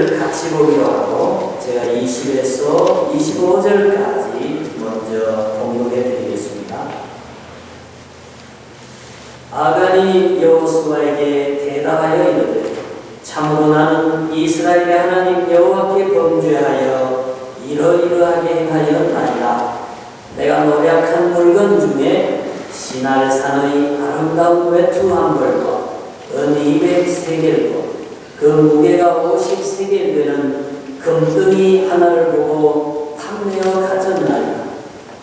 같이 보기로 하고 제가 20에서 25절까지 먼저 공독해 드리겠습니다. 아간이 여호수아에게 대답하여 이르되 참으로 나는 이스라엘의 하나님 여호와께 범죄하여 이러이러하게 행하였나이다. 내가 노력한 물건 중에 시날산의 아름다운 외투 한 벌과 은 200세겔과 그 무게가 50세겔 되는 금등이 하나를 보고 탐내어 가졌나이다.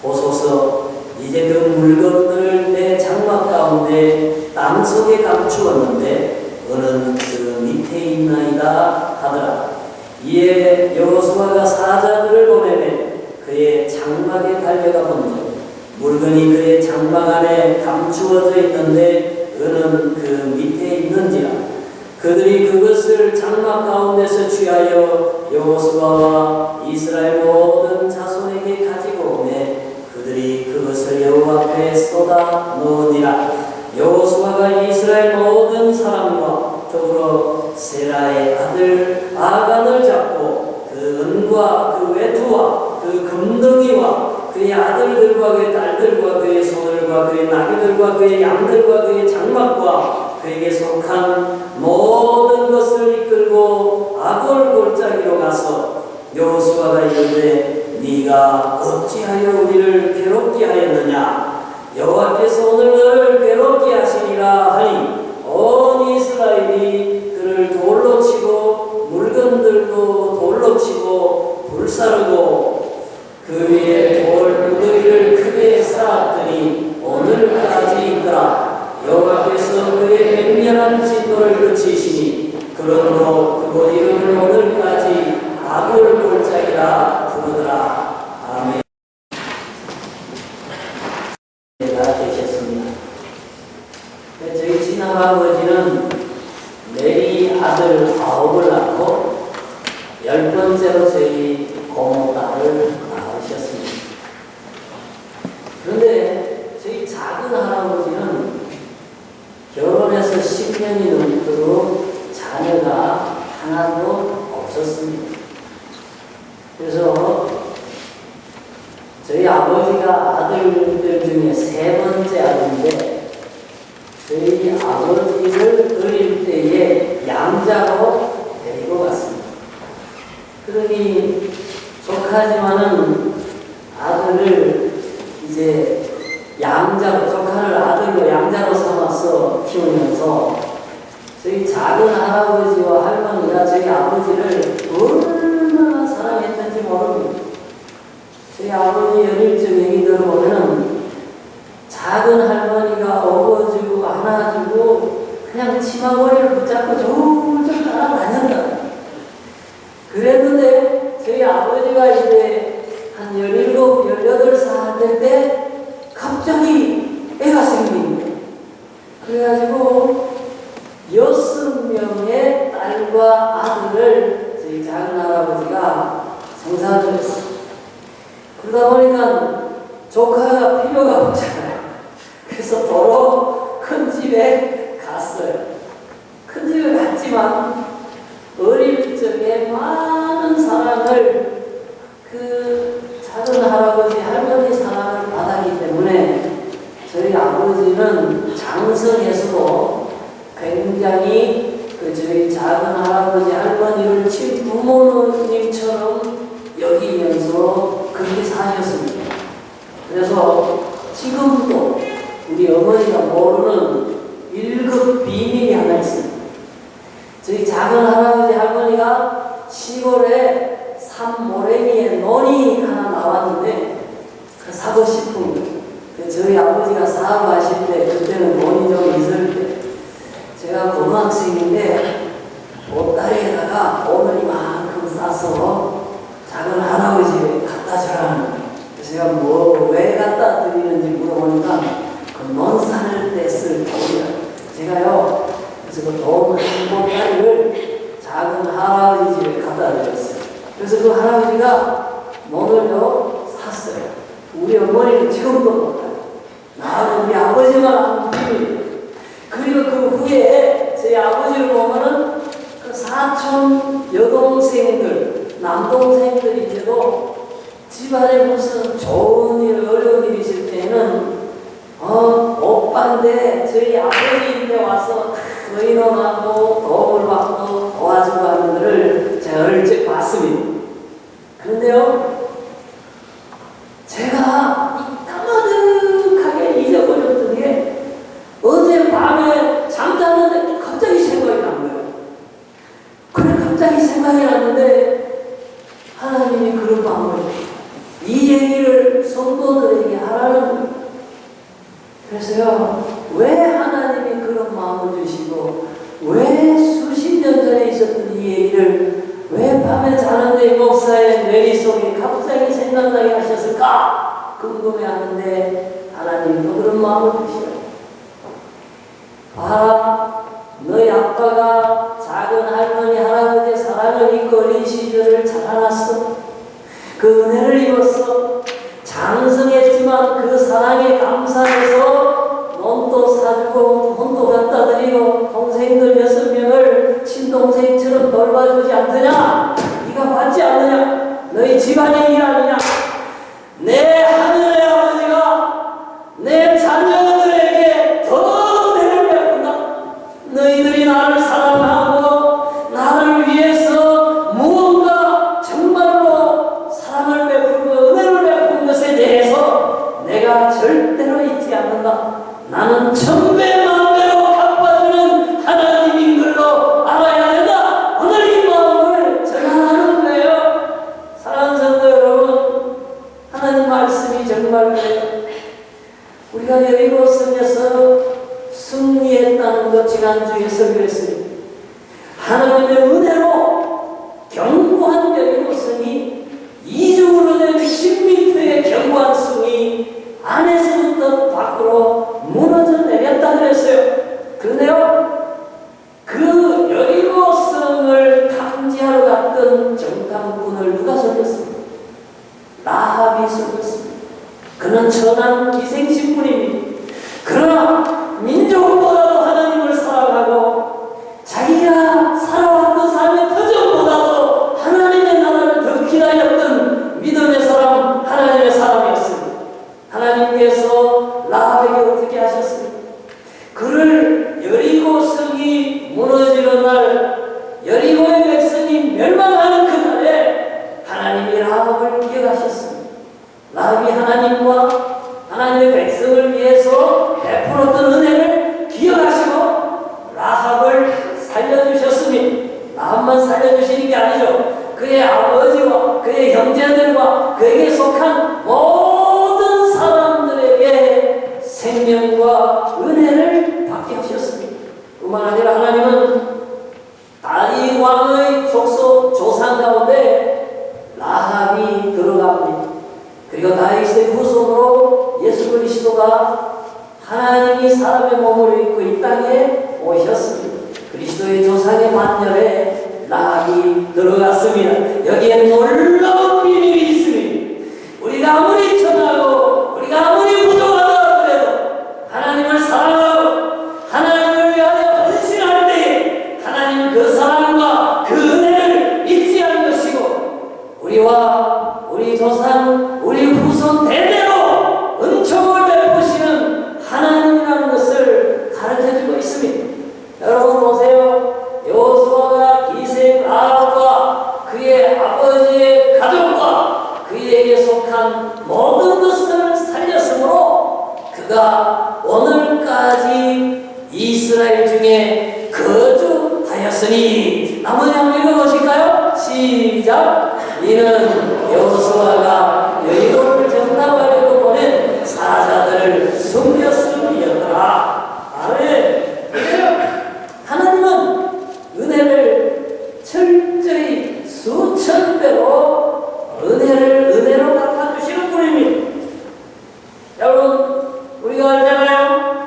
보소서, 이제 그 물건들을 내 장막 가운데 땅속에 감추었는데 은은 그 밑에 있나이다 하더라. 이에 여호수아가 사자들을 보내매 그의 장막에 달려가 본즉 물건이 그의 장막 안에 감추어져 있는데 은은 그 밑에 있는지라. 그들이 그것을 장막 가운데서 취하여 여호수아와 이스라엘 모든 자손에게 가지고 오매 그들이 그것을 여호와 앞에 쏟아 놓으니라. 여호수아가 이스라엘 모든 사람과 더불어 세라의 아들 아간을 잡고 그 은과 그 외투와 그 금덩이와 그의 아들들과 그의 딸들과 그의 소들과 그의 나귀들과 그의 양들과 그의 장막과 그에게 속한 모든 것을 이끌고 아골 골짜기로 가서 여호수아가 이르되 네가 어찌하여 우리를 괴롭게 하였느냐? 여호와께서 오늘 너를 괴롭게 하시리라 하니 온 이스라엘이 그를 돌로 치고 물건들도 돌로 치고 불사르고 그 위에 돌 무더기를 크게 쌓았더니 오늘까지 있더라. 여호와께서 그의 맹렬한 진노를 그치시니 그러므로 그곳 이름을 오늘까지 아골 골짜기라 부르더라. 아멘. 가 되셨습니다. 저희 친할아버지는 내리 아들 9을 낳고 10번째로 저희 고모 딸을 낳으셨습니다. 그런데 저희 작은 할아버지는 결혼해서 10년이 넘도록 자녀가 하나도 없었습니다. 그래서 저희 아버지가 아들들 중에 3번째 아들인데 저희 아버지를 어릴 때에 양자로 데리고 갔습니다. 그러니 조카지만은 아들을 이제 양자로, 조카를 아들로 양자로 삼아서 키우면서 저희 작은 할아버지와 할머니가 저희 아버지를 얼마나 사랑했는지 모릅니다. 저희 아버지 어릴 적 얘기 들어보면 작은 할머니가 업어주고 안아주고 그냥 치마머리를 붙잡고 졸졸 따라다녔다. 그랬는데 저희 아버지가 이제 한 17, 18살 될 때 갑자기 애가 생깁니다. 그래가지고 6명의 딸과 아들을 저희 작은 할아버지가 생산을 했어요. 그러다 보니까 조카가 필요가 없잖아요. 그래서 도로 큰 집에 갔어요. 큰 집에 갔지만 어릴 적에 많은 사랑을 그 작은 할아버지, 할머니 사랑을 받았기 때문에 저희 아버지는 장성에서도 굉장히 그 저희 작은 할아버지, 할머니를 친부모님처럼 여기면서 그렇게 사셨습니다. 그래서 지금도 우리 어머니가 모르는 1급 비밀이 하나 있습니다. 저희 작은 할아버지, 할머니가 시골에 산모래미에 논이 하나 나왔는데 그 사고 싶은 거예요. 저희 아버지가 사업하실 때 그때는 돈이 좀 있을 때 제가 고등학생인데 보따리에다가 돈을 이만큼 싸서 작은 할아버지에 갖다 주라는 거예요. 제가 왜 갖다 드리는지 물어보니까 그 논살 때 쓸 돈이라 제가요 그래서 그 돈 한 보따리를 작은 할아버지 집에 갖다 드렸어요. 그래서 그 할아버지가 논을요 샀어요. 우리 어머니는 지금도 못해요. 나하고 우리 아버지만 하는 비밀이에요. 그리고 그 후에 제 아버지를 보면은 그 사촌 여동생들, 남동생들인데도 집안에 무슨 좋은 일, 어려운 일이 있을 때는 오빠인데 저희 아버지인데 와서 의논하고 도움을 받고 도와주고 하는 것을 제가 얼핏 봤습니다. 그런데요, 제가 까마득하게 잊어버렸던 게 어제 밤에 잠자는데 갑자기 생각이 난 거예요. 그래 갑자기 생각이 났는데 하나님이 그런 마음을 이 얘기를 성도들에게 하라는 거예요. 그래서요, 왜 하나님이 그런 마음을 주시고 왜 수십 년 전에 있었던 이 얘기를 왜 밤에 자는데 목사의 뇌리속에 갑자기 생각나게 하셨을까 궁금해하는데 하나님도 그런 마음을 주시어요. 봐라, 너희 아빠가 작은 할머니 할아버지의 사랑을 입고 어린 시절을 자라났어. 그 은혜를 입었어. 장성했지만 그 사랑에 감사해서 돈도 사주고 돈도 갖다 드리고 동생들 6명을 친동생처럼 돌봐주지 않더냐? 네가 받지 않느냐? 너희 집안의 일 아니냐? 내 하늘의 아버지가 내 자녀들에게 더 은혜를 베푼다. 너희들이 나를 사랑하고 나를 위해서 무언가 정말로 사랑을 베풀고 은혜를 베푼 것에 대해서 내가 절대로 잊지 않는다. 나는 천배만배로 갚아주는 하나님인 걸로 알아야 된다. 오늘 이 마음을 전하는 거예요. 사랑하는 성도 여러분, 하나님 말씀이 정말 우리가 여리고 성에서 승리했다는 것 지난주에 설교했습니다. 하나님의 은혜로 견고한 여리고 성이 이중으로 된 10m의 견고한 성이 안에서부터 밖으로 무너져 내렸다 그랬어요. 그런데요, 그 여리고 성을 탐지하러 갔던 정탐꾼을 누가 속였습니까? 라합이 속였습니다. 그는 천한 기생신분입니다. 그러나 민족보다도 하나님을 사랑하고 자기가 살아왔던 삶의 터전보다도 하나님의 나라를 더 기다렸던 믿음의 사람, 하나님의 사람이었습니다. 하나님께서 라합에게 어떻게 하셨습니까? 그를 여리고 성이 무너지는 날, 여리고의 백성이 멸망하는 그날에 하나님이 라합을 기억하셨습니다. 라합이 하나님과 하나님의 백성을 위해서 베풀었던 은혜를 기억하시고 라합을 살려주셨습니다. 라합만 살려주시는 게 아니죠. 그의 아버지와 그의 형제들과 그에게 속한 모든 사람들에게 생명과 은혜를 받게 하셨습니다. 뿐만 아니라 하나님은 다윗 왕의 족속 조상 가운데 라합이 들어갑니다. 그리고 다윗의 후손으로 예수 그리스도가 하나님이 사람의 몸을 입고 이 땅에 오셨습니다. 그리스도의 조상의 반열에 라합이 들어갔습니다. 여기에 놀라운 비밀이 있습니다. 우리가 아무리 천하고 우리가 아무리 부족하다 그래도 하나님을 사랑하고 하나님을 위하여 헌신할 때 하나님은 그 사랑과 그 은혜를 잊지 않을 것이고 우리와 우리 조상 우리 후손 대대로 은총을 베푸시는 하나님이라는 것을 가르쳐주고 있습니다. 여러분 보세요. 여호수아가 기생 라합과 그의 아버지의 가족과 그에게 속한 모든 것을 살렸으므로 그가 오늘까지 이스라엘 중에 거주하였으니. 나머지 한번 읽어보실까요? 시작. 이는 여호수아가 여리고를 정탐하려고 보낸 사자들을 숨겼음이었더라. 아멘. 하나님은 은혜를 철저히 수천 배로 은혜로 갚아주시는 분입니다. 여러분, 우리가 알잖아요.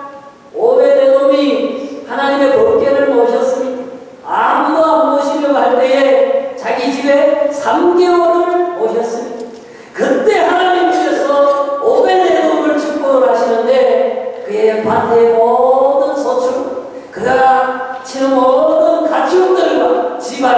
오베데돔이 하나님의 법궤를 모셨습니다. 아무도 안 모시려고 할 때에 자기 집에 3개월을 모셨습니다. 그때 하나님께서 오베데돔을 축복을 하시는데 그의 밭의 모든 소출, 그가 치는 모든 가축들과 집안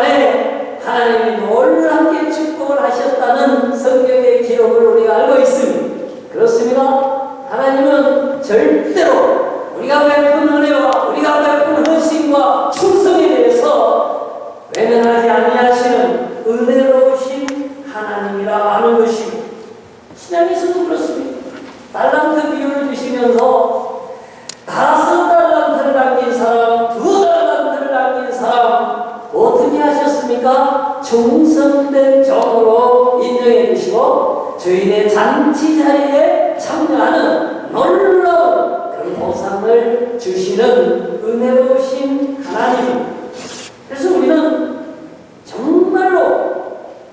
절대로 우리가 베푼 은혜와 우리가 베푼 헌신과 충성에 대해서 외면하지 아니하시는 은혜로우신 하나님이라 하는 것입니다. 신약에서도 그렇습니다. 달란트 비유를 주시면서 5달란트를 남긴 사람, 2달란트를 남긴 사람 어떻게 하셨습니까? 충성된 종으로 인정해 주시고 주인의 잔치 자리에 참여하는 놀라운 그런 보상을 주시는 은혜로우신 하나님. 그래서 우리는 정말로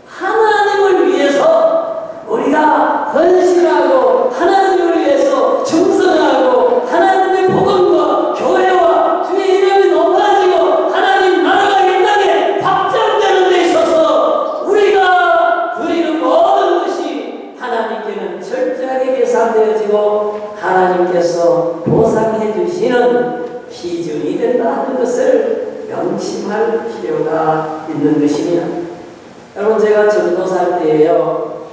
하나님을 위해서 우리가 헌신하고 하나님을 위해서 충성하고 하나님의 복음과 교회와 주의 이름이 높아지고 하나님 나라가 이 땅에 확장되는 데 있어서 우리가 드리는 모든 것이 하나님께는 철저하게 계산되어지고 하나님께서 보상해 주시는 기준이 된다 하는 것을 명심할 필요가 있는 것입니다. 여러분, 제가 전도사일 때에요,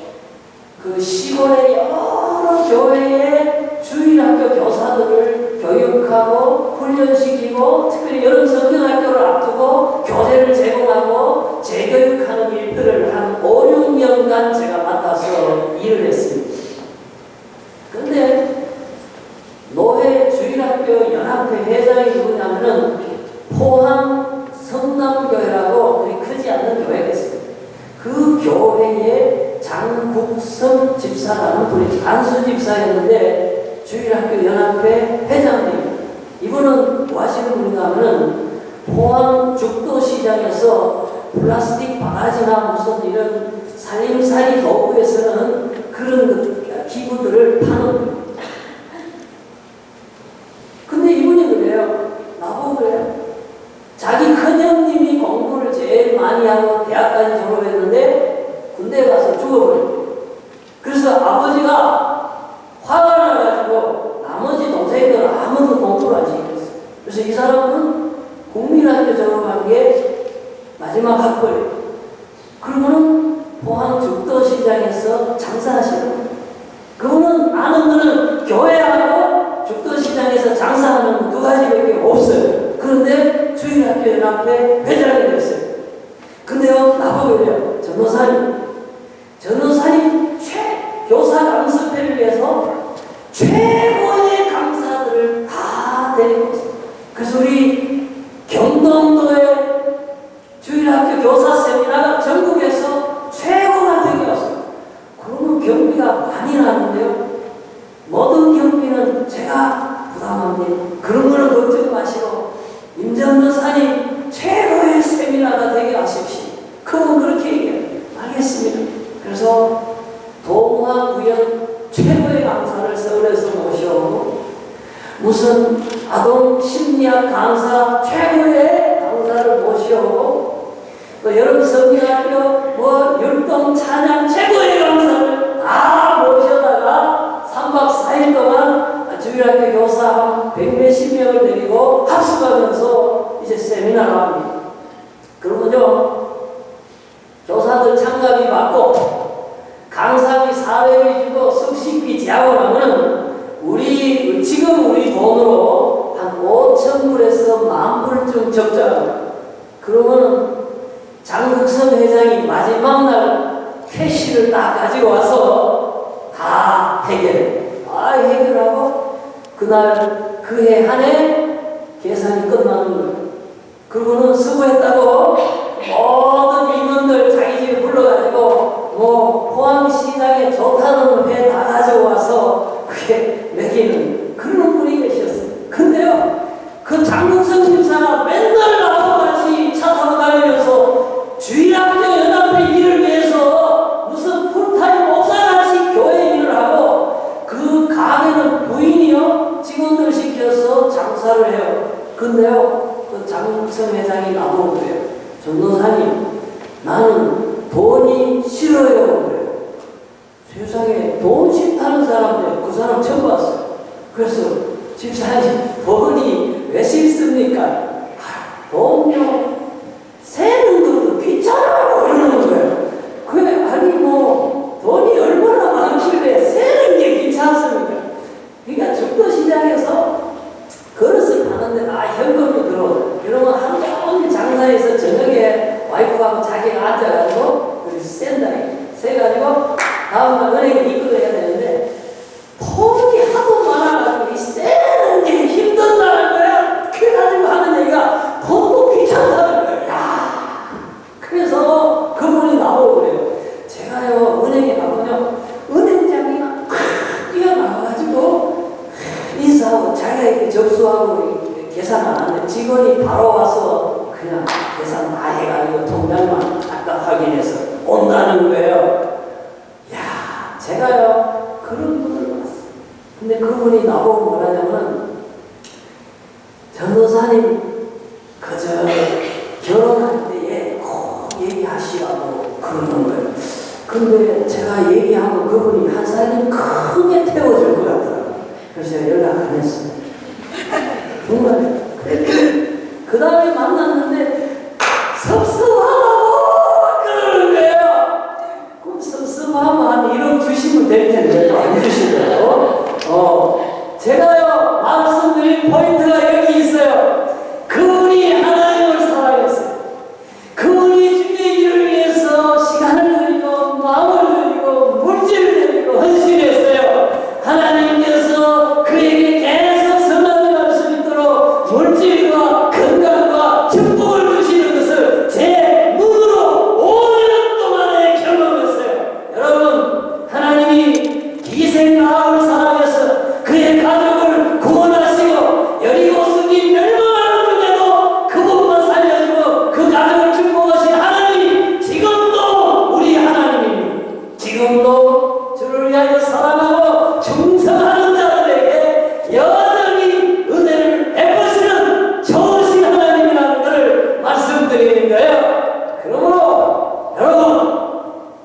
그 시골의 여러 교회의 주일학교 교사들을 교육하고 훈련시키고 특별히 여름 성경학교를 앞두고 교재를 제공하고 재교육하는 일들을 한 5, 6년간 제가 맡아서 일을 했습니다. 그런데 노회 주일학교 연합회 회장이 누구냐면은 포항 성남교회라고 그리 크지 않는 교회가 있습니다. 그 교회의 장국성 집사라는 분이 안수 집사였는데 주일학교 연합회 회장님. 이분은 뭐 하시는 분인가 하면은 포항 죽도시장에서 플라스틱 바가지나 무슨 이런 살림살이 도구에서는 그런 기구들을 파는 분입니다. 근데 이분이 그래요. 나보고 그래요. 자기 큰형님이 공부를 제일 많이 하고 대학까지 졸업했는데 군대에 가서 죽어버려요. 그래서 아버지가 화가 나가지고 나머지 동생들은 아무도 공부를 안 시켰어요. 그래서 이 사람은 국민학교 졸업한 게 마지막 학벌이에요. 그러고는 포항 죽도시장에서 장사하시는 거예요. 그분은 아는 거는 교회하고 죽도시장에서 장사하는 두 가지밖에 없어요. 그런데 주일학교 연합회 회장이 됐어요. 근데요, 나보고 그래요. 전도사님 교사 강습회를 위해서 최고의 강사들을 다 데리고 있어요. 그래서 우리 경동도의 주일학교 교사 세미나가 전국에서 최고가 되게 왔어요. 그러면 경비가 많이 나는데요. 모든 경비는 제가 부담합니다. 그런 거는 걱정 마시고 임전도사님 최고의 세미나가 되게 하십시오. 그건 그렇게 얘기해요. 알겠습니다. 그래서 동화구연 최고의 강사를 서울에서 모셔오고 무슨 아동 심리학 강사 최고의 강사를 모셔오고 또 여름 성경학교 뭐 율동 찬양 최고의 강사를 다 모셔다가 3박 4일 동안 주일학교 교사 한 100몇십 명을 데리고 합숙하면서 이제 세미나를 합니다. 그러면요, 교사들 참가비 받고 강사비 400이 주고 숙식비 제하고 나면은 지금 우리 돈으로 한 5,000불에서 10,000불쯤 적자합니다. 그러면은 장국성 회장이 마지막 날 캐시를 딱 가지고 와서 다 해결하고 그날 그 해 한 해 계산이 끝나는 거예요. 그러고는 수고했다고 모든 임원들 자기 집에 불러가지고 뭐 포항시장에 좋다는 회 다 가져와서 그게 먹이는 그런 분이 계셨어요. 근데요, 그 장국성 집사가 맨날 나하고 같이 차 타고 다니면서 주일학교 연합회 일을 위해서 무슨 풀타임 목사같이 교회 일을 하고 그 가게는 부인이요 직원들 시켜서 장사를 해요. 근데요, 그 장국성 회장이 나보고 그래요. 전도사님, 나는 돈이 싫어요. 그래요. 세상에 돈 싫다는 사람들 그 사람 처음 봤어요. 그래서 집사님, 돈이 왜 싫습니까? 돈요, 세는 것도 귀찮아요. 이러는 거예요. 그래, 아니 뭐 돈이 얼마나 많길래 세는 게 귀찮습니까? 그러니까 죽도시장 그릇을 파는데 현금이 들어오고 이러면 하루 종일 장사해서 저녁에 와이프하고 자기가 앉아가지고 그래서 센다리 세가지고 다음날 은행에 입금을 해야 되는데 돈이 하도 많아가지고 이 세는 게 힘든다는 거야. 그래가지고 하는 얘기가 돈도 귀찮다는 거야. 야, 그래서 그분이 나오고 그래요. 제가요 은행에 가보면 은행장이 막 뛰어나와가지고 인사하고 자기가 이렇게 접수하고 계산 안 하는데 직원이 바로 와서 그냥 계산 다 해가지고 통장만 딱 확인해서 온다는 거예요. 야, 제가요 그런 분을 봤어요. 근데 그분이 나보고 뭐라냐면 전도사님 그저 결혼할 때에 꼭 얘기하시라고 그러는 거예요. 근데 제가 얘기하면 그분이 한 살이 크게 태워줄 것 같더라고요. 그래서 연락 안 했어요. 정말. 그 다음에 만났는데 섭섭하다고 그러는 거예요. 그럼 섭섭하면 한 1억 주시면 될 텐데 또 안 주시더라고. 제가요 말씀드린 포인트가 여기 있어요. 그분이 하나님을 사랑했어요. 그분이 주의 일을 위해서 시간을 들이고 마음을 들이고 물질을 들이고 헌신했어요. 하나님께서 그에게 계속 선한을 할 수 있도록 물질과 건강과 축복을 주시는 것을 제 눈으로 5년 동안에 경험했어요. 여러분, 하나님이 기생 나홀을 사랑해서 그의 가족을 구원하시고 여리고 승리 멸망하는 중에도 그분만 살려주고 그 가족을 축복하신 하나님이 지금도 우리 하나님입니다. 지금도 주를 위하여 사랑하고 충성하는 자들에게 여전히 은혜를 베푸시는 좋으신 하나님이라는 것을 말씀드리는 거예요. 그러므로 여러분,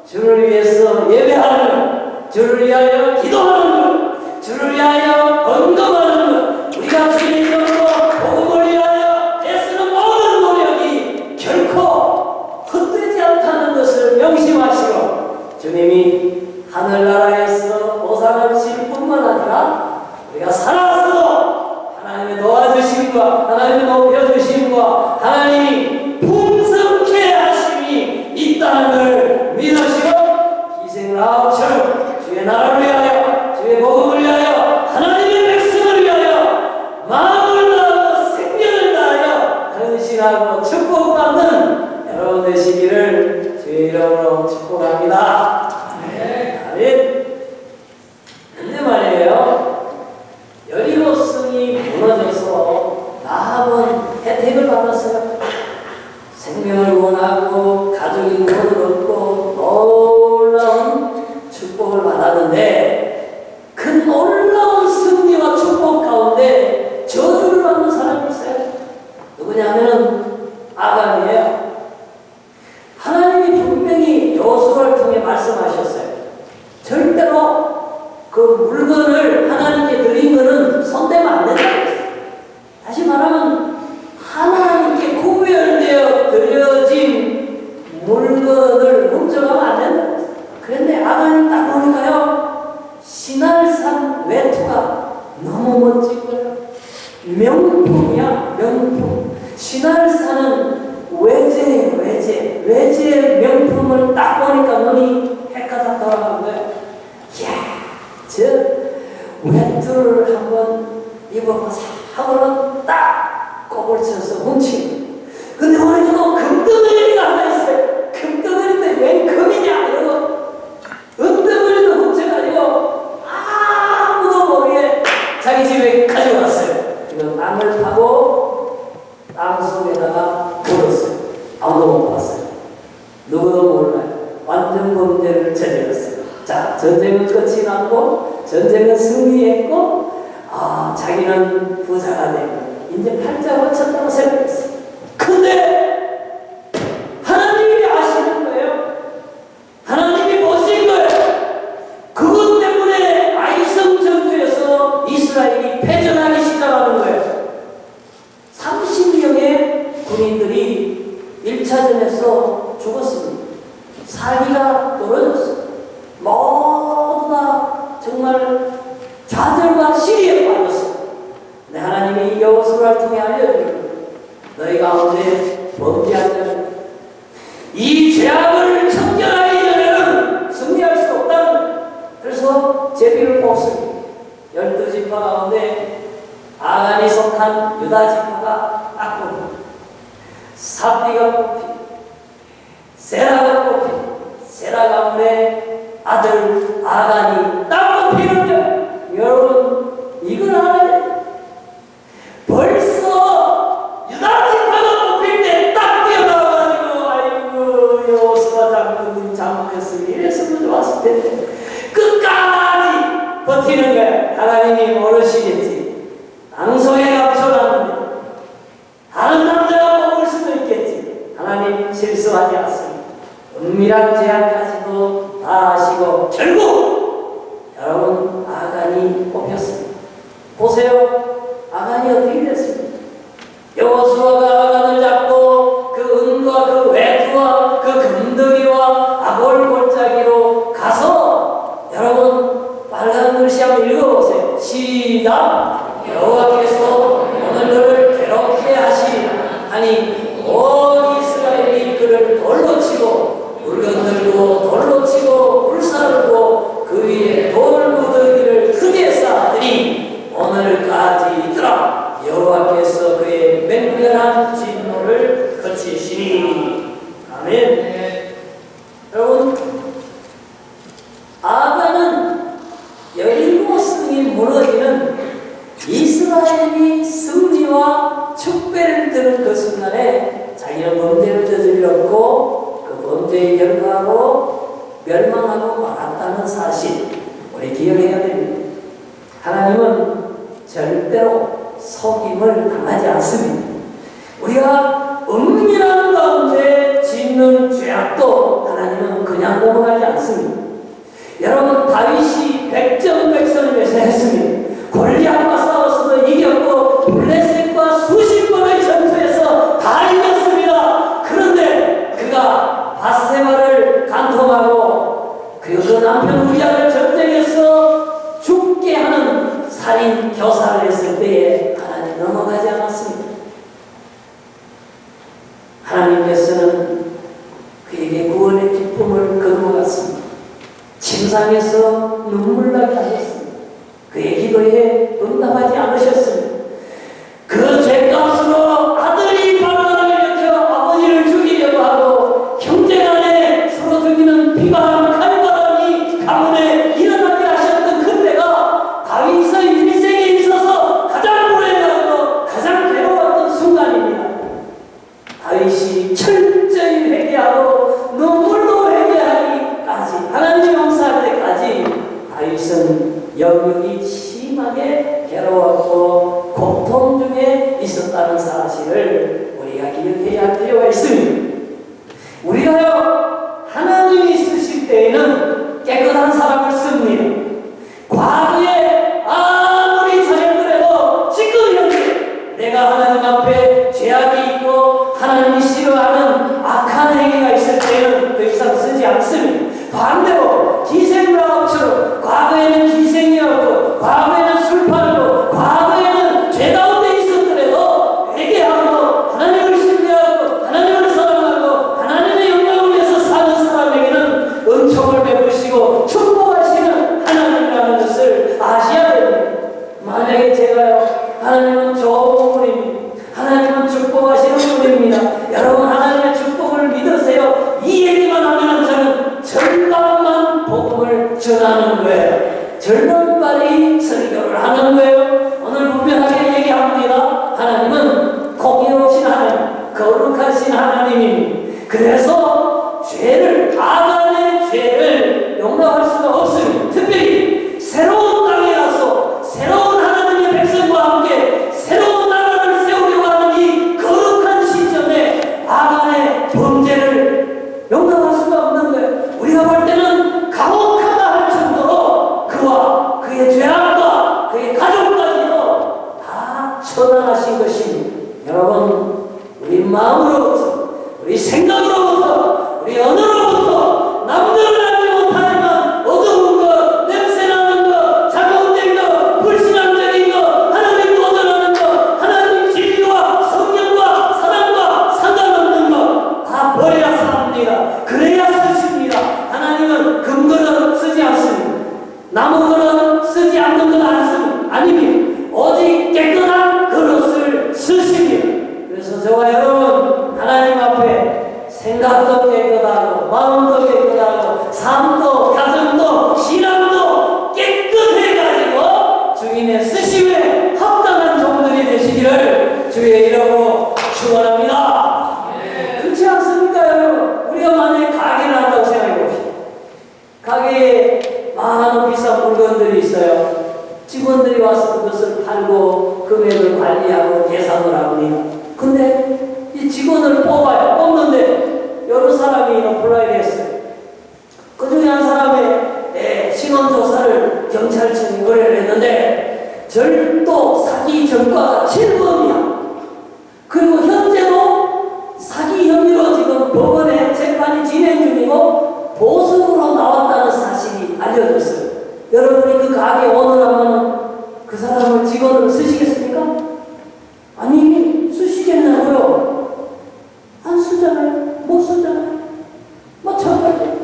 주를 위해서 예배하는 것, 주를 위하여 기도하는 것, 주를 위하여 언급하는 것, 우리가 주의 이름으로 복음을 위하여 애쓰는 모든 노력이 결코 헛되지 않다는 것을 명심하시고 주님이 하늘나라에서 보상을 주실 뿐만 아니라 우리가 살아서도 하나님의 도와주심과 하나님의 높여주심과 하나님이 풍성케 하심이 있다는 걸 믿으시고 기생을 아홉처럼 주의 나라를 위하여 주의 복음을 위하여 하나님의 백성을 위하여 마음을 다하고 생명을 다하여 헌신하고 축복받는 여러분 되시기를 주의 이름으로 축복합니다. 아멘. 근데 말이에요, 여리고 성이 무너져서 라합은 혜택을 받았어요. 생명을 원하고 가족이 구원을 얻고 놀라운 축복을 받았는데 그 놀라운 승리와 축복 가운데 저주를 받는 사람이 있어요. 누구냐면은 아간이에요. 하나님이 분명히 여호수아를 통해 말씀하셨어요. 절대로 그 물건을 하나님께 드린 것은 손대면 안 된다고 했어요. 다시 말하면 하나님께 구별되어 드려진 물건을 훔쳐가면 안 된다고 했어요. 그런데 아간이 딱 보니까요, 신할산 외투가 너무 멋지고요. 명품이야, 명품. 신할산은 외제 명품을 딱 보니까 눈이 헷가닥 돌아간 거예요. 이야, 저 외투를 한번 입어보자 하고는 딱 꼽을 쳐서 훔치고, 근데 오늘 또 금덩어리가 하나 있어요. 금덩어리인데 웬 금이냐 이러고 은덩어리도 훔쳐가지고 아무도 모르게 자기 집에 가져왔어요. 그리고 땅을 파고 땅 속에다가 걸었어요. 아무도 못 봤어요. 누구도 몰라요. 완전 범죄를 저질렀어요. 자, 전쟁은 끝이 났고 전쟁은 승리했고 자기는 부자가 되고 이제 팔자 고쳤다고 생각했어요. 근데 하나님이 아시는 거예요. 하나님이 보신 거예요. 그것 때문에 아이성 전투에서 이스라엘이 패전하기 시작하는 거예요. 30명의 군인들이 1차전에서 죽었습니다. 사기가 떨어졌어요. 모두 다 정말 좌절과 시리에 빠졌어요. 근데 하나님이 유다 지파가 악보고 삽비가 뽑히 세라가 뽑히 세라 가문의 아들 아간이 딱 뽑히는데 여러분 이걸 알아야 벌써 유다 지파가 뽑힐 때 딱 뛰어나와가지고 아이고 여호수아 장군님 잘못했으니 이랬으면 좋았을 텐데 끝까지 버티는 거야. 하나님이 모르시겠지. 방송에 감춰놨는데 다른 남자가 뽑을 수도 있겠지. 하나님 실수하지 않습니다. 은밀한 제약까지도 다 아시고 결국 여러분 아간이 뽑혔습니다. 보세요. 아간이 어떻게 됐습니까? 여호수아가 아간을 잡고 그 은과 그 외투와 그 금덩이와 아골 골짜기로 가서 여러분 빨간 글씨 한번 읽어보세요. 시작. 여호와께서 오늘 너를 괴롭게 하시니 온 이스라엘이 그를 돌로 치고 물건들고 돌로 치고 불사르고 그 위에 돌무더기를 크게 쌓았더니 오늘까지더라. 여호와께서 그의 맹렬한 진노를 그치시니. 아멘. 네. 여러분 아간은 17성이 무너지는 이스라엘이 승리와 축배를 드는 그 순간에 자기는 범죄를 저질렀고 그 범죄의 결과로 멸망하고 말았다는 사실 우리 기억해야 됩니다. 하나님은 절대로 속임을 당하지 않습니다. 우리가 은밀한 가운데 짓는 죄악도 하나님은 그냥 넘어가지 않습니다. 여러분 다윗이 백전백선을 맹세했습니다. 골리앗과 싸워서도 이겼고 블레셋과 수십 번의 전투에서 다 이겼습니다. 그런데 그가 바세바를 간통하고 그 남편 우리아를 전쟁에서 죽게 하는 살인 교사를 했을 때에 하나님 넘어가지 않았습니다. 하나님께서는 그에게 구원의 기쁨을 거두어갔습니다. 침상에서 눈물 나게 하셨습니다. 그의 기도에 응답하지 않으셨습니다. 그 죄값으로 아들이 반란을 일으켜 아버지를 죽이려고 하고 형제간에 서로 죽이는 비바람 칼바람이 가문에 일어나게 하셨던 그때가 다윗의 인생에 있어서 가장 불행하고 가장 괴로웠던 순간입니다. 다윗이 철저히 회개하고 눈물로 회개하기까지 하나님 용서할 때까지 다윗은 영육이 심하게 괴로웠고 고통 중에 있었다는 사실을 우리가 기억해야 할 필요가 있습니다. 우리가요 하나님이 쓰실 때에는 깨끗한 사람을 씁니다. 과거에 아무리 잘했더라도 지금 현재 내가 하나님 앞에 죄악이 있고 하나님이 싫어하는 악한 행위가 있을 때는 더 이상 쓰지 않습니다. 반대로 기생물처럼 과거에는 기생이었고 과거에는 술 팔고 과거에는 죄 가운데 있었더라도 회개하고 하나님을 신뢰하고 하나님을 사랑하고 하나님의 영광을 위해서 사는 사람에게는 은총을 베푸시고 축복하시는 하나님이라는 것을 아셔야 됩니다. 만약에 제가요 하나님은 좋은 분입니다. 하나님은 축복하시는 분입니다. 여러분 하나님의 축복을 믿으세요. 이 얘기만 하면 저는 절반만 복음을 전하는 거예요. 절반발이 설교를 하는 거예요. 오늘 분명하게 얘기합니다. 하나님은 공의로우신 하나님, 거룩하신 하나님입니다. 그래서 죄를 아간의 죄를 용납할 수가 없습니다. 특별히 새로운 땅에 가서 새로운 하나님의 백성과 함께 새로운 나라를 세우려고 하는 이 거룩한 시점에 아간의 범죄를 용납할 수가 없는 거예요. 우리가 볼 때는 가혹하다 할 정도로 그와 그의 죄악과 그의 가족까지도 다 처단하신 것입니다. 여러분 우리 마음으로부터 우리 생각으로부터 우리 언어로부터 남들은 알지 못하지만 어두운 것, 냄새나는 것, 잘못된 것, 불신앙적인 것, 하나님 도전하는 것, 하나님 진리와 성령과 사랑과 상관없는 것 다 버려야 삽니다. 그래야 쓰십니다. 하나님은 금거는 쓰지 않습니다. 나무 그릇 쓰지 않는 건 아닙니다. 오직 깨끗한 그릇을 인력을 관리하고 계산을 합니다. 근데 이 직원을 뽑는데 여러 사람이 어플라이를 했어요. 그 중에 한 사람의 신원조사를 경찰청이 의뢰를 했는데 절도 사기 전과가 7범이야. 그리고 현재도 사기 혐의로 지금 법원에 재판이 진행 중이고 보석으로 나왔다는 사실이 알려졌어요. 여러분이 그 가게 오너라면 그 사람을 직원으로 쓰시겠습니까? 아니, 쓰시겠냐고요? 안 쓰잖아요. 못 쓰잖아요. 마찬가지.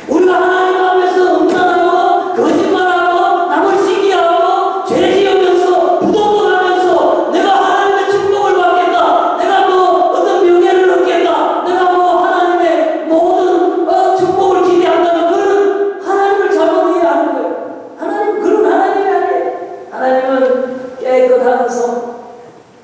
우리가 하나님 앞에서 음란하고 거짓말하고 남을 시기하고 죄 지으면서 부도덕하면서 내가 하나님의 축복을 받겠다, 내가 어떤 명예를 얻겠다, 내가 하나님의 모든 축복을 기대한다는 그런 하나님을 잘못 이해하는 거예요. 하나님 그런 하나님이 아니에요. 하나님은 깨끗한 성,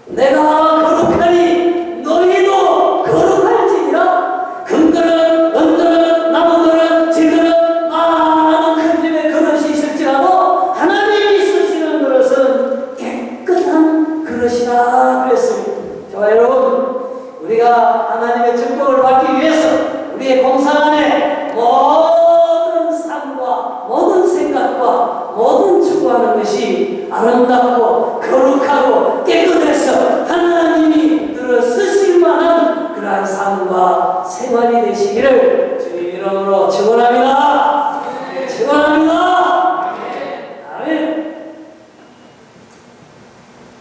내가 거룩하니 너희도 거룩할지니라. 금들은 은들은 나무들은 질들은 많은 큰 집에 그릇이 있을지라도 하나님이 쓰시는 그릇은 깨끗한 그릇이라 그랬습니다. 자, 여러분, 우리가 하나님의 축복을 받기 위해서 우리의 공상 안에 모든 삶과 모든 생각과 모든 추구하는 것이 아름답고 거룩하고 깨끗해서 하나님이 들어 쓰실 만한 그러한 삶과 생활이 되시기를 주님 이름으로 축원합니다. 축원합니다. 아멘.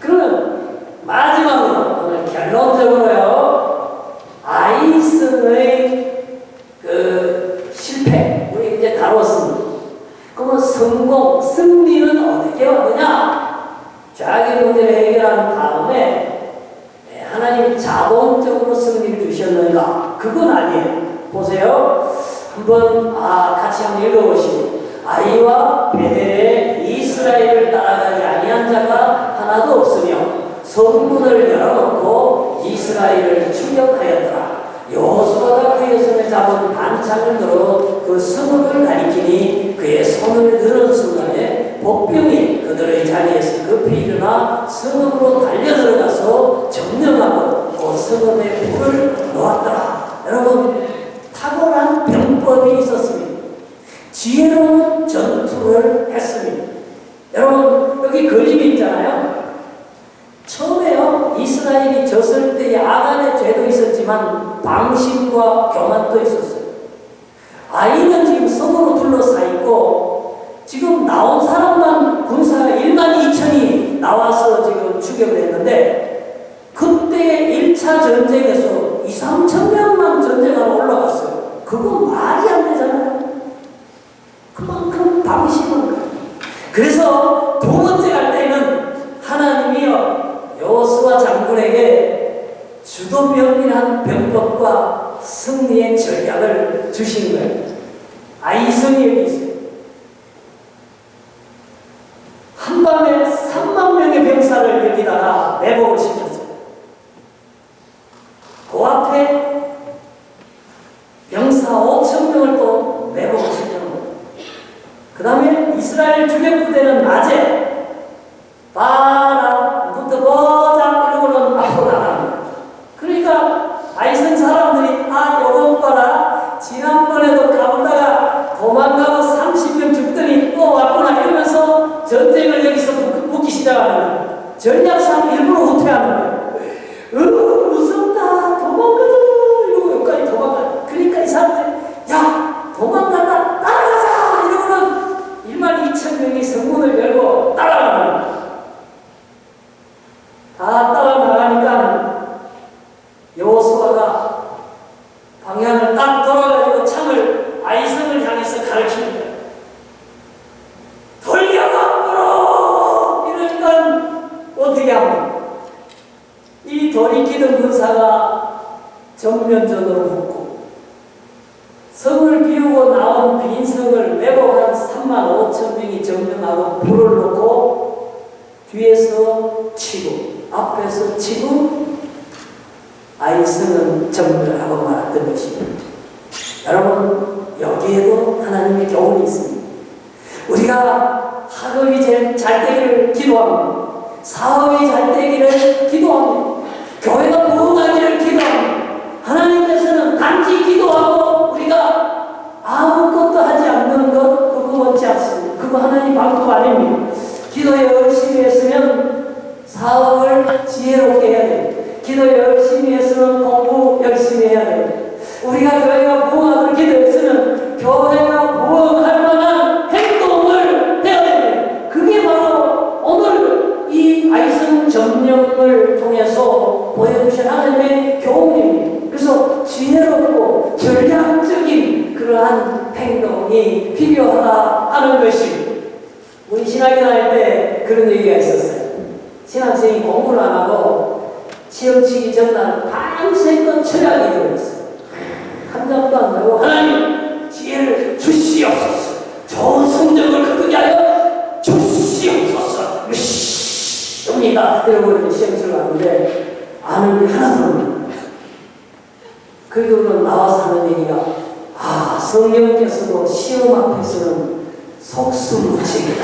그러면 마지막으로 오늘 결론적으로요, 아이성의 그 실패 우리 이제 다뤘습니다. 그러면 성공, 승리는 어떻게 왔느냐? 자기 문제를 해결한 다음에 하나님이 자동적으로 승리를 주셨는가? 그건 아니에요. 보세요. 한번 같이 한번 읽어보시고, 아이와 베델에 이스라엘을 따라가지 아니한 자가 하나도 없으며 성문을 열어놓고 이스라엘을 추격하였더라. 여호수아가 그의 손에 잡은 반창을 들어 그 성읍을 가리키니 그의 손을 드는 순간에 복병이 그들의 자리에서 급히 일어나 성읍으로 달려들어가서 점령하고 그 성읍에 불을 놓았더라. 여러분, 탁월한 병법이 있었습니다. 지혜로운 전투를 했습니다. 여러분, 여기 그림이 있잖아요. 처음에요, 이스라엘이 졌을 때 야간의 죄도 있었지만 방심과 교만도 있었어요. 아이는 지금 성으로 둘러싸있고 지금 나온 사람만 군사가 1만 2천이 나와서 지금 추격을 했는데, 그때 1차 전쟁에서 2, 3천 명만 전쟁하러 올라갔어요. 그건 말이 안 되잖아요. 그만큼 방심한 거예요. 그래서 두 번째 갈 때는 하나님이요, 여호수아 장군에게 주도면밀한 병법과 승리의 전략을 주신 거예요. 아이성이 여기 있어요. 한밤에 3만 명의 병사를 여기다가 내복을 시켰어요. 그 앞에 병사 5천 명을 또 내복을 시켰어요. 그 다음에 이스라엘 주력부대는 낮에 바람부터 보자 이러고는 앞으로 나갑니다. 그러니까 아이성 사람들이 요건 봐라, 지난번에도 가보다가 도망가고 30명 죽더니 또 왔구나 이러면서 전쟁을 여기서 묻기 시작하는 거예요. 전략상 일부러 후퇴하는 거예요. 무섭다, 도망가자 이러고 여기까지 도망가. 그러니까 이 사람들, 야 도망간다, 따라가자 이러고는 1만 2천 명이 성문을 열고 따라가는 거예요. 다 따라나가니까 여호수아가 방향을 딱 돌아가지고 창을 아이성을 향해서 가르치는 거예요. 돌려가 이러니까 어떻게 합니까? 이 돌이키던 군사가 전면전으로 붙고 성을 비우고 나온 빈성을 매복한 3만 5천 명이 점령하고 불을 놓고 뒤에서 치고 앞에서 치고 아이성은 점령하고 말았던 것입니다. 여러분, 여기에도 하나님의 교훈이 있습니다. 우리가 학업이 제일 잘 되기를 기도합니다. 사업이 잘 되기를 기도합니다. 교회가 부흥하기를 기도합니다. 하나님께서는 단지 기도하고 우리가 아무것도 하지 않는 것 그거 원치 않습니다. 그거 하나님 방법 아닙니다. 기도에 열심히 했으면 사업을 지혜롭게 해야 됩니다. 기도 열심히 했으면 공부 열심히 해야 됩니다. 우리가 교회가 부흥하기를 기도했으면 교회가 부흥할 만한 행동을 해야 됩니다. 그게 바로 오늘 이 아이성 점령을 통해서 보여주신 하나님의 교훈입니다. 그래서 지혜롭고 전략적인 그러한 행동이 필요하다 하는 것이 우리 신학교 다닐 때 그런 얘기가 있었어요. 신학생이 공부를 안 하고 시험 치기 전날 밤새껏 철야 기도를 했어요. 한 잠도 안 자고 하나님 지혜를 주시옵소서. 좋은 성적을 거두게 하여 주시옵소서. 입니다. 이러고 시험 치러 갔는데 아는 게 하나도 없는 그리고 나와서 하는 얘기가 성령께서도 시험 앞에서는 속수무책이다.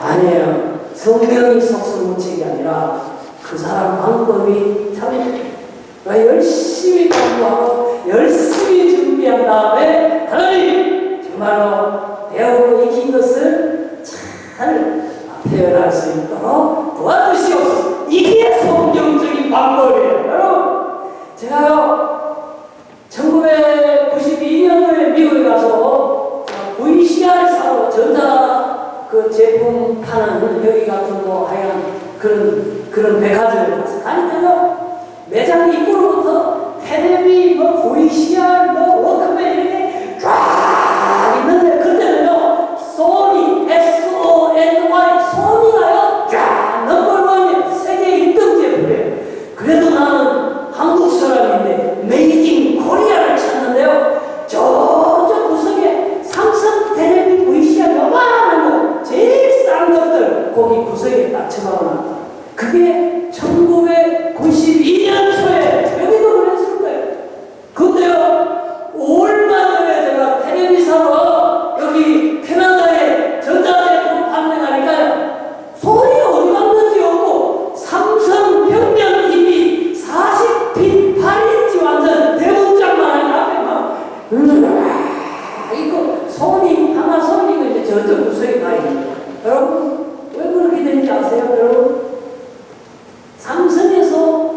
아니에요. 성령이 속수무책이 아니라 그 사람 방법이 참 열심히 공부하고 열심히 준비한 다음에 하나님 정말로 배우고 익힌 것을 잘 표현할 수 있도록 도와주시옵소서. 이게 성경적인 방법이에요. 여러분 제가요 1992년도에 미국에 가서 VCR 사로 전자 그 제품 파는 여기 같은 뭐 하여간 그런 백화점을 가서 가니까요 매장 입구로부터 테레비 뭐 VCR 뭐 워크맨 이렇게 쫙 있는데 그때는요 소니 SONY 소니가요 쫙 넘버원이 세계 1등 제품이에요. 그래도 나는 한국 사람인데 메이드 인 코리아를 찾는데요 저쪽 구석에 삼성 테레비 VCR 요만한 거 제일 싼 것들 거기 구석에 딱 처박아놨다. 그게 1992년 초에 여기도 그랬을 거예요. 근데요 5월 만에 제가 텔레비사로 여기 캐나다에 전자제품 판매 가니까요 소리가 어디 갔는지 없고 삼성 평면 TV 40핀 8인치 완전 대문짝만 앞에 막 이거 소니 파나소닉 이제 저쪽 구석에 가 있는 여러분 왜 그렇게 되는지 아세요? 여러분 삼성에서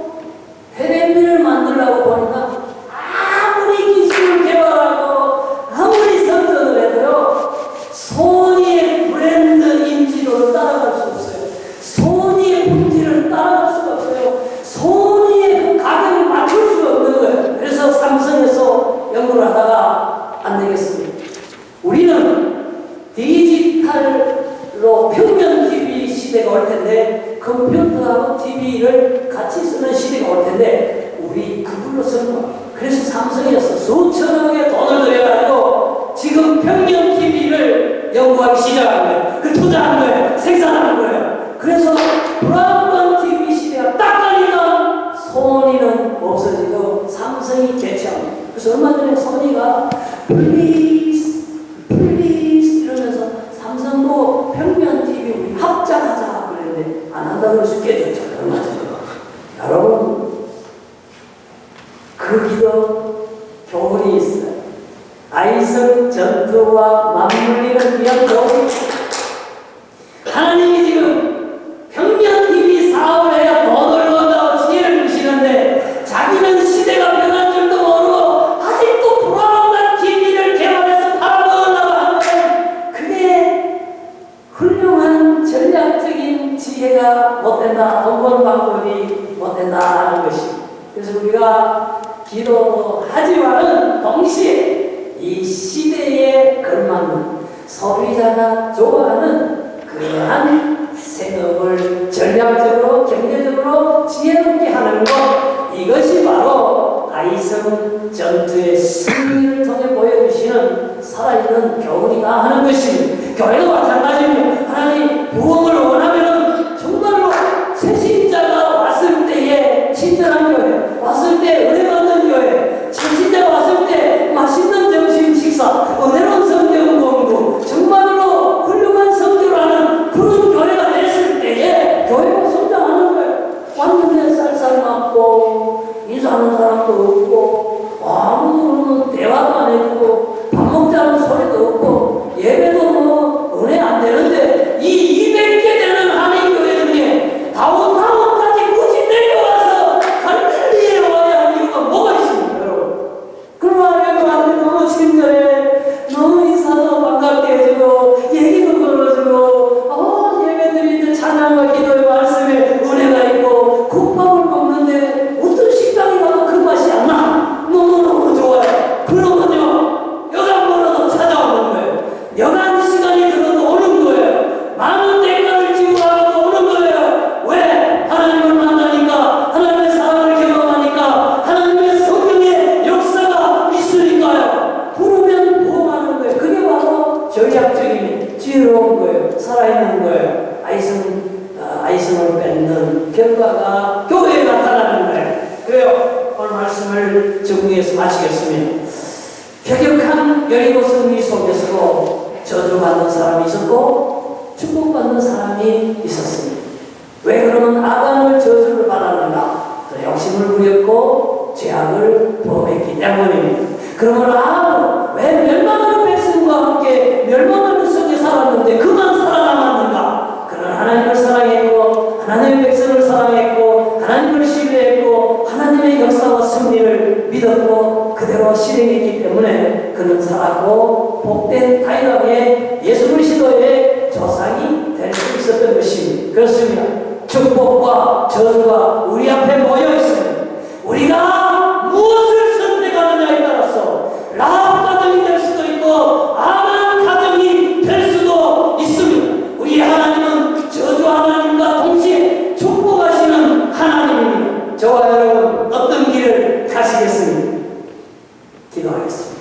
테레비를 만들려고 보니까 아무리 기술을 개발하고 아무리 선전을 해도요 소니의 브랜드 인지도를 따라갈 수 없어요. 소니의 품질을 따라갈 수가 없어요. 소니의 그 가격을 맞출 수가 없는 거예요. 그래서 삼성에서 연구를 하다가 안 되겠습니다. 우리는 디지털로 평면 TV 시대가 올 텐데 컴퓨터하고 TV를 같이 쓰는 시대가 올 텐데 우리 그걸로 쓰는 거예요. 그래서 삼성에서 수천억의 돈을 들여가지고 지금 평면 TV를 연구하기 시작한 거예요. 그 투자한 거예요. 생산하는 거예요. 그래서 브라운관 TV 시대가 딱 가니까 소니는 없어지고 삼성이 개최합니다. 그래서 얼마 전에 소니가 플리즈 이러면서 삼성도 평면 TV 우리 합작하자 그랬는데 안 한다고 해서 깨졌잖아요. 얼마 전에. 여러분 거기도 교훈이 있어요. 아이성 전투와 맞물리는 위한 교훈이 있어요. 하나님이 지금 평면 TV 사업을 해야 돈을 얻는다고 지혜를 주시는데 자기는 시대가 변한 줄도 모르고 아직도 불안한 TV를 개발해서 팔아먹으려고 하는데 그게 훌륭한 전략적인 지혜가 못된다. 돈 버는 방법이 못된다 하는 것입니다. 그래서 우리가 기도하지만은 동시에 이 시대에 걸맞는 소비자가 좋아하는 그러한 생업을 전략적으로 경제적으로 지혜롭게 하는 것 이것이 바로 아이성 전투의 승리를 통해 보여주시는 살아있는 교훈이다 하는 것입니다. 교회도 마찬가지입니다. 하나님 부흥을 원하면 정말로 새신자가 왔을 때에 친절한 교회, 왔을 때 은혜 받는 교회, 새신자가 왔을 때 맛있는 점심 식사, 은혜로운 성경 공부, 정말로 훌륭한 성교를 하는 그런 교회가 됐을 때에 교회 없고 인사하는 사람도 없고 아무도 대화도 안 해주고 밥 먹자는 소리도 없고 예배도 뭐 은혜 안 되는데 이 200개 되는 한인교회 중에 다운타운까지 굳이 내려와서 갈릴리에 와야 할 이유가 뭐가 있습니까, 여러분? 그러나 여러분한테 너무 친절해, 너무 인사도 반갑게 해주고 얘기도 걸어주고 예배드리는데 찬양과 기도의 말씀에 은혜가 있고 국밥을 먹는데 어떤 식당에 가도 그 맛이 안 나. 너무너무 좋아요. 그러면요 여간 벌어도 찾아오는 거예요. 여간 시간이 들어도 오는 거예요. 많은 대가를 지불하고도 오는 거예요. 왜? 하나님을 만나니까, 하나님의 사랑을 경험하니까, 하나님의 성령의 역사가 있으니까요. 부르면 부흥하는 거예요. 그게 바로 전략적인 지혜로운 거예요. 살아있는 거예요. 아이성을 맺는 결과가 교회에 나타나는 거예요. 그래요. 오늘 말씀을 정리해서 마치겠습니다. 쾌격한 여리고 승리 속에서도 저주받는 사람이 있었고 축복받는 사람이 있었습니다. 왜 그러면 아간을 저주를 받았는가? 욕심을 부렸고 죄악을 범했기 때문입니다. 그러면 왜 멸망하는 백성과 함께 멸망하는 속에 살았는데 그만 살아남았는가? 그는 하나님을 사랑했고 하나님의 백성을 사랑했고 하나님을 신뢰했고 하나님의 역사와 승리를 믿었고 그대로 실행했기 때문에 그는 살았고 복된 다윗왕의 예수 그리스도의 조상이 될 수 있었던 것입니다. 그렇습니다. 축복과 저주가 우리 앞에 모여 있습니다. 우리가 무엇을 선택하느냐에 따라서 라합 가정이 될 수도 있고 아만 가정이 될 수도 있습니다. 우리 하나님은 저주 하나님과 동시에 축복하시는 하나님입니다. 저와 여러분 어떤 길을 가시겠습니까? 기도하겠습니다.